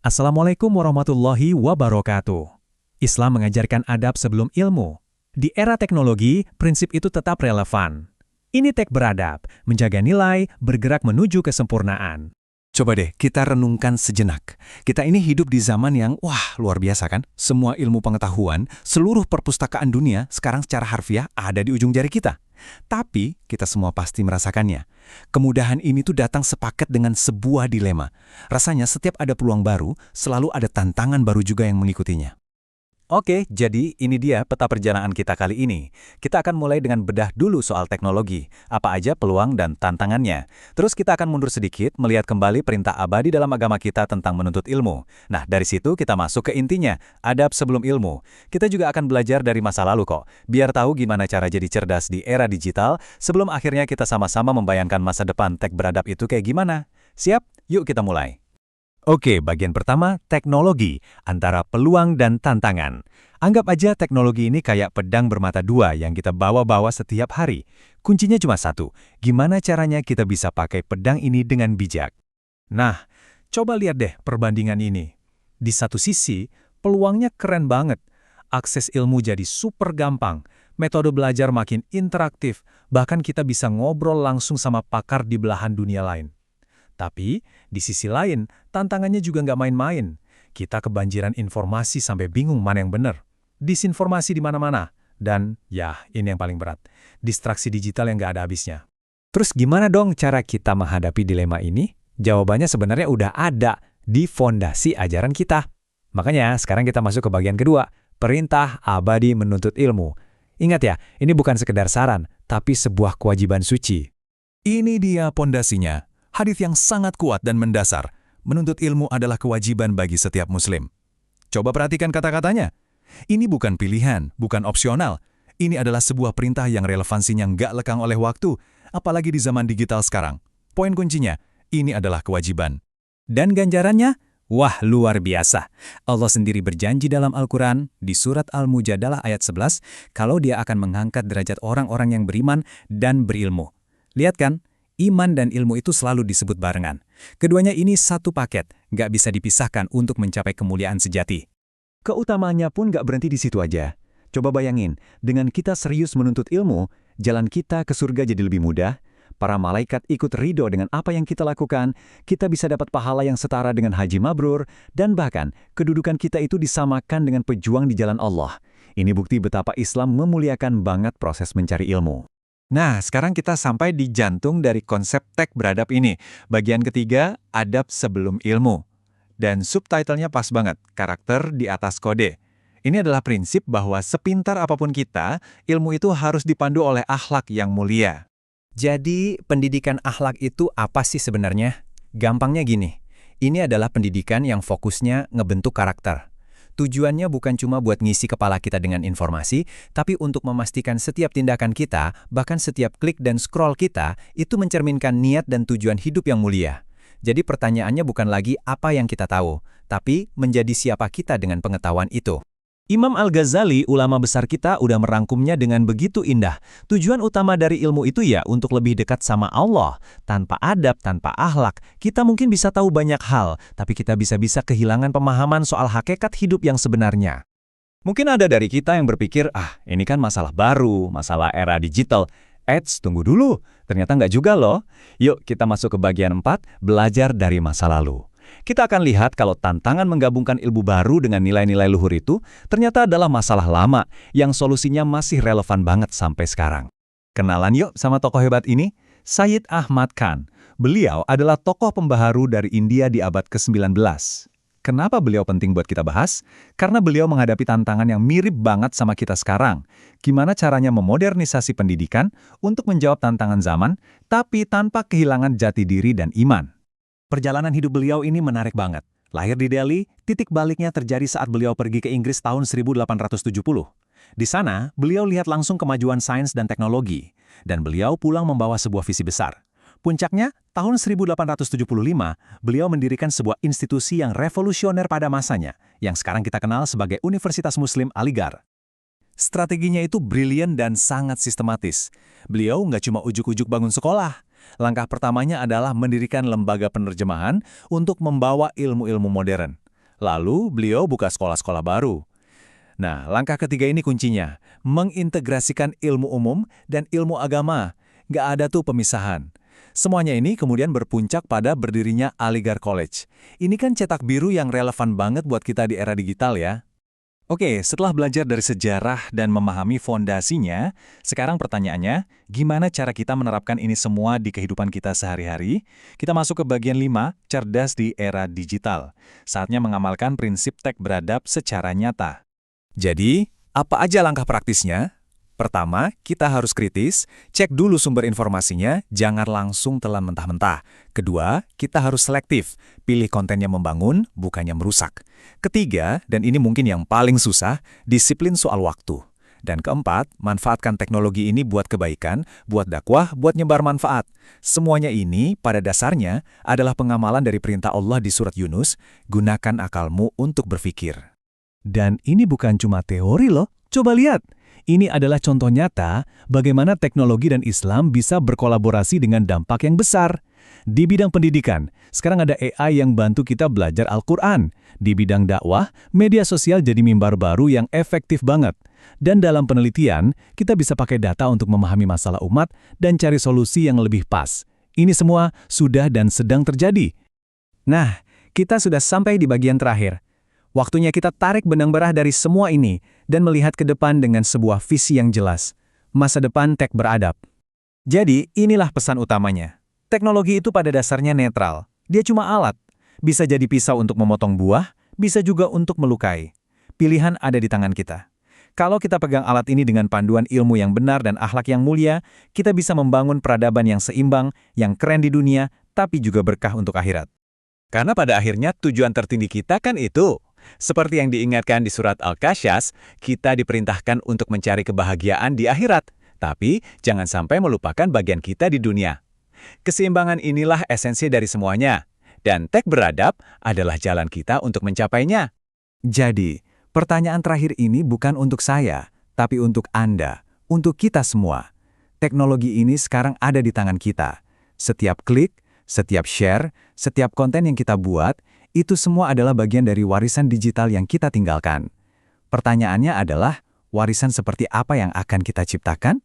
Assalamualaikum warahmatullahi wabarakatuh. Islam mengajarkan adab sebelum ilmu. Di era teknologi, prinsip itu tetap relevan. Ini teks beradab, menjaga nilai, bergerak menuju kesempurnaan. Coba deh kita renungkan sejenak. Kita ini hidup di zaman yang, luar biasa kan? Semua ilmu pengetahuan, seluruh perpustakaan dunia sekarang secara harfiah ada di ujung jari kita. Tapi, kita semua pasti merasakannya. Kemudahan ini tuh datang sepaket dengan sebuah dilema. Rasanya setiap ada peluang baru, selalu ada tantangan baru juga yang mengikutinya. Oke, jadi ini dia peta perjalanan kita kali ini. Kita akan mulai dengan bedah dulu soal teknologi, apa aja peluang dan tantangannya. Terus kita akan mundur sedikit, melihat kembali perintah abadi dalam agama kita tentang menuntut ilmu. Nah, dari situ kita masuk ke intinya, adab sebelum ilmu. Kita juga akan belajar dari masa lalu kok, biar tahu gimana cara jadi cerdas di era digital, sebelum akhirnya kita sama-sama membayangkan masa depan teks beradab itu kayak gimana. Siap? Yuk kita mulai. Oke, bagian pertama, teknologi, antara peluang dan tantangan. Anggap aja teknologi ini kayak pedang bermata dua yang kita bawa-bawa setiap hari. Kuncinya cuma satu, gimana caranya kita bisa pakai pedang ini dengan bijak. Nah, coba lihat deh perbandingan ini. Di satu sisi, peluangnya keren banget. Akses ilmu jadi super gampang, metode belajar makin interaktif, bahkan kita bisa ngobrol langsung sama pakar di belahan dunia lain. Tapi, di sisi lain, tantangannya juga nggak main-main. Kita kebanjiran informasi sampai bingung mana yang benar. Disinformasi di mana-mana. Dan, ini yang paling berat. Distraksi digital yang nggak ada habisnya. Terus gimana dong cara kita menghadapi dilema ini? Jawabannya sebenarnya udah ada di fondasi ajaran kita. Makanya, sekarang kita masuk ke bagian kedua. Perintah abadi menuntut ilmu. Ingat ya, ini bukan sekedar saran, tapi sebuah kewajiban suci. Ini dia pondasinya. Hadits yang sangat kuat dan mendasar. Menuntut ilmu adalah kewajiban bagi setiap muslim. Coba perhatikan kata-katanya. Ini bukan pilihan, bukan opsional. Ini adalah sebuah perintah yang relevansinya nggak lekang oleh waktu, apalagi di zaman digital sekarang. Poin kuncinya, ini adalah kewajiban. Dan ganjarannya? Wah, luar biasa. Allah sendiri berjanji dalam Al-Quran, di surat Al-Mujadalah ayat 11, kalau Dia akan mengangkat derajat orang-orang yang beriman dan berilmu. Lihat kan? Iman dan ilmu itu selalu disebut barengan. Keduanya ini satu paket, nggak bisa dipisahkan untuk mencapai kemuliaan sejati. Keutamaannya pun nggak berhenti di situ aja. Coba bayangin, dengan kita serius menuntut ilmu, jalan kita ke surga jadi lebih mudah, para malaikat ikut ridho dengan apa yang kita lakukan, kita bisa dapat pahala yang setara dengan haji mabrur, dan bahkan kedudukan kita itu disamakan dengan pejuang di jalan Allah. Ini bukti betapa Islam memuliakan banget proses mencari ilmu. Nah, sekarang kita sampai di jantung dari konsep teks beradab ini. Bagian ketiga, adab sebelum ilmu. Dan subtitlenya pas banget, karakter di atas kode. Ini adalah prinsip bahwa sepintar apapun kita, ilmu itu harus dipandu oleh akhlak yang mulia. Jadi, pendidikan akhlak itu apa sih sebenarnya? Gampangnya gini, ini adalah pendidikan yang fokusnya ngebentuk karakter. Tujuannya bukan cuma buat ngisi kepala kita dengan informasi, tapi untuk memastikan setiap tindakan kita, bahkan setiap klik dan scroll kita, itu mencerminkan niat dan tujuan hidup yang mulia. Jadi pertanyaannya bukan lagi apa yang kita tahu, tapi menjadi siapa kita dengan pengetahuan itu. Imam Al-Ghazali, ulama besar kita, udah merangkumnya dengan begitu indah. Tujuan utama dari ilmu itu ya untuk lebih dekat sama Allah. Tanpa adab, tanpa akhlak, kita mungkin bisa tahu banyak hal, tapi kita bisa-bisa kehilangan pemahaman soal hakikat hidup yang sebenarnya. Mungkin ada dari kita yang berpikir, ini kan masalah baru, masalah era digital. Tunggu dulu, ternyata nggak juga loh. Yuk kita masuk ke bagian 4, belajar dari masa lalu. Kita akan lihat kalau tantangan menggabungkan ilmu baru dengan nilai-nilai luhur itu ternyata adalah masalah lama yang solusinya masih relevan banget sampai sekarang. Kenalan yuk sama tokoh hebat ini, Sayyid Ahmad Khan. Beliau adalah tokoh pembaharu dari India di abad ke-19. Kenapa beliau penting buat kita bahas? Karena beliau menghadapi tantangan yang mirip banget sama kita sekarang. Gimana caranya memodernisasi pendidikan untuk menjawab tantangan zaman, tapi tanpa kehilangan jati diri dan iman. Perjalanan hidup beliau ini menarik banget. Lahir di Delhi, titik baliknya terjadi saat beliau pergi ke Inggris tahun 1870. Di sana, beliau lihat langsung kemajuan sains dan teknologi, dan beliau pulang membawa sebuah visi besar. Puncaknya, tahun 1875, beliau mendirikan sebuah institusi yang revolusioner pada masanya, yang sekarang kita kenal sebagai Universitas Muslim Aligarh. Strateginya itu brilian dan sangat sistematis. Beliau nggak cuma ujuk-ujuk bangun sekolah. Langkah pertamanya adalah mendirikan lembaga penerjemahan untuk membawa ilmu-ilmu modern. Lalu beliau buka sekolah-sekolah baru. Nah, langkah ketiga ini kuncinya. Mengintegrasikan ilmu umum dan ilmu agama. Nggak ada tuh pemisahan. Semuanya ini kemudian berpuncak pada berdirinya Aligarh College. Ini kan cetak biru yang relevan banget buat kita di era digital ya. Oke, setelah belajar dari sejarah dan memahami fondasinya, sekarang pertanyaannya, gimana cara kita menerapkan ini semua di kehidupan kita sehari-hari? Kita masuk ke bagian 5, cerdas di era digital. Saatnya mengamalkan prinsip tech beradab secara nyata. Jadi, apa aja langkah praktisnya? Pertama, kita harus kritis, cek dulu sumber informasinya, jangan langsung telan mentah-mentah. Kedua, kita harus selektif, pilih konten yang membangun, bukannya merusak. Ketiga, dan ini mungkin yang paling susah, disiplin soal waktu. Dan keempat, manfaatkan teknologi ini buat kebaikan, buat dakwah, buat nyebar manfaat. Semuanya ini, pada dasarnya, adalah pengamalan dari perintah Allah di surat Yunus, gunakan akalmu untuk berpikir. Dan ini bukan cuma teori loh, coba lihat. Ini adalah contoh nyata bagaimana teknologi dan Islam bisa berkolaborasi dengan dampak yang besar. Di bidang pendidikan, sekarang ada AI yang bantu kita belajar Al-Quran. Di bidang dakwah, media sosial jadi mimbar baru yang efektif banget. Dan dalam penelitian, kita bisa pakai data untuk memahami masalah umat dan cari solusi yang lebih pas. Ini semua sudah dan sedang terjadi. Nah, kita sudah sampai di bagian terakhir. Waktunya kita tarik benang merah dari semua ini dan melihat ke depan dengan sebuah visi yang jelas. Masa depan tech beradab. Jadi, inilah pesan utamanya. Teknologi itu pada dasarnya netral. Dia cuma alat. Bisa jadi pisau untuk memotong buah, bisa juga untuk melukai. Pilihan ada di tangan kita. Kalau kita pegang alat ini dengan panduan ilmu yang benar dan akhlak yang mulia, kita bisa membangun peradaban yang seimbang, yang keren di dunia, tapi juga berkah untuk akhirat. Karena pada akhirnya tujuan tertinggi kita kan itu. Seperti yang diingatkan di surat Al-Kasyas, kita diperintahkan untuk mencari kebahagiaan di akhirat, tapi jangan sampai melupakan bagian kita di dunia. Keseimbangan inilah esensi dari semuanya, dan tech beradab adalah jalan kita untuk mencapainya. Jadi, pertanyaan terakhir ini bukan untuk saya, tapi untuk Anda, untuk kita semua. Teknologi ini sekarang ada di tangan kita. Setiap klik, setiap share, setiap konten yang kita buat, itu semua adalah bagian dari warisan digital yang kita tinggalkan. Pertanyaannya adalah, warisan seperti apa yang akan kita ciptakan?